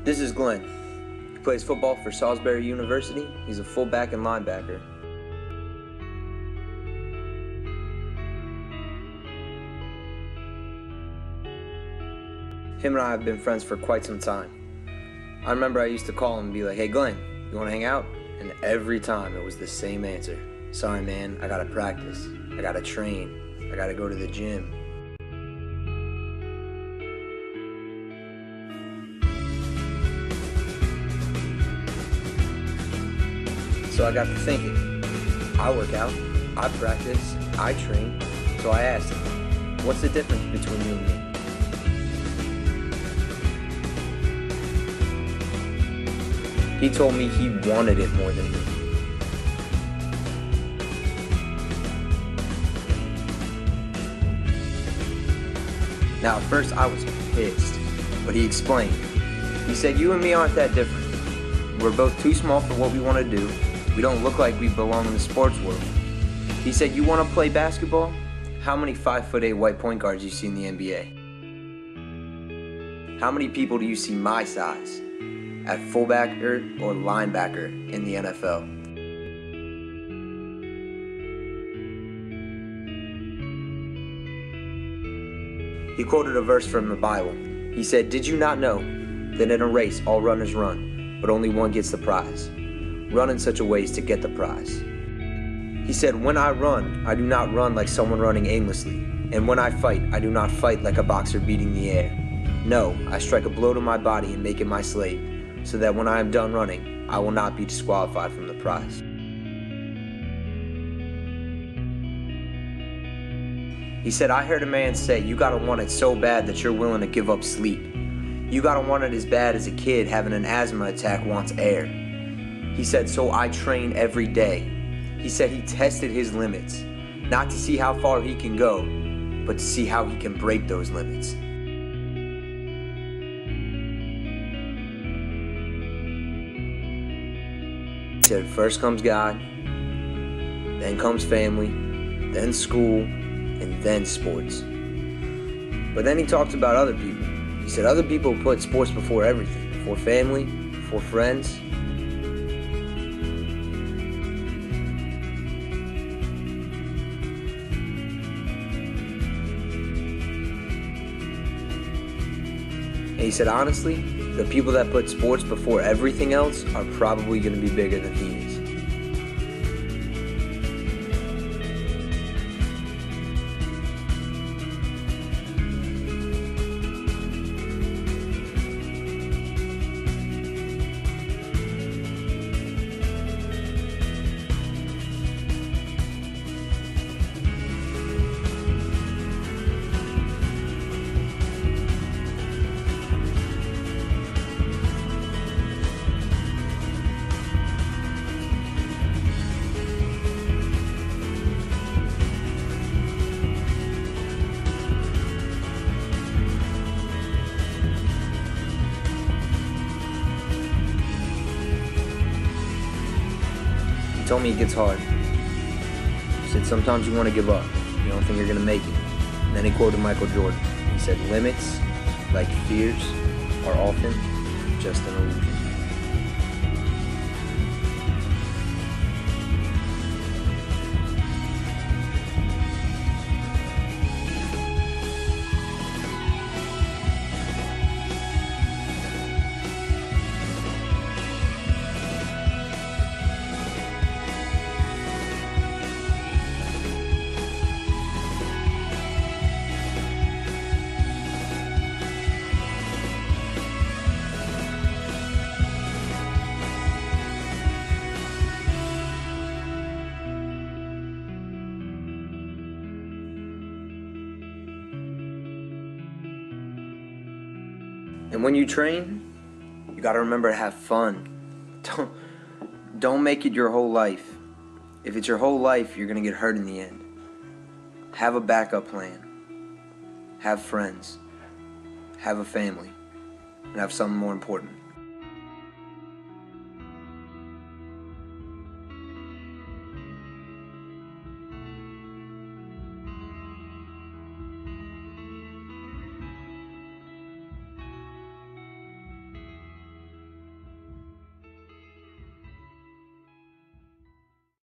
This is Glenn. He plays football for Salisbury University. He's a fullback and linebacker. Him and I have been friends for quite some time. I remember I used to call him and be like, "Hey Glenn, you want to hang out?" And every time it was the same answer. "Sorry man, I gotta practice. I gotta train. I gotta go to the gym." So I got to thinking, I work out, I practice, I train. So I asked him, what's the difference between you and me? He told me he wanted it more than me. Now at first I was pissed, but he explained. He said, "You and me aren't that different. We're both too small for what we want to do. We don't look like we belong in the sports world." He said, "You want to play basketball? How many 5'8" white point guards do you see in the NBA? How many people do you see my size at fullbacker or linebacker in the NFL?" He quoted a verse from the Bible. He said, "Did you not know that in a race all runners run, but only one gets the prize? Run in such a way as to get the prize." He said, "When I run, I do not run like someone running aimlessly. And when I fight, I do not fight like a boxer beating the air. No, I strike a blow to my body and make it my slave, so that when I am done running, I will not be disqualified from the prize." He said, "I heard a man say, you gotta want it so bad that you're willing to give up sleep. You gotta want it as bad as a kid having an asthma attack wants air." He said, "So I train every day." He said he tested his limits, not to see how far he can go, but to see how he can break those limits. He said, first comes God, then comes family, then school, and then sports. But then he talked about other people. He said other people put sports before everything, before family, before friends. And he said, honestly, the people that put sports before everything else are probably going to be bigger than he is. He told me it gets hard. He said sometimes you want to give up. You don't think you're going to make it. And then he quoted Michael Jordan. He said, "Limits, like fears, are often just an illusion." And when you train, you gotta remember to have fun. Don't make it your whole life. If it's your whole life, you're gonna get hurt in the end. Have a backup plan. Have friends. Have a family. And have something more important.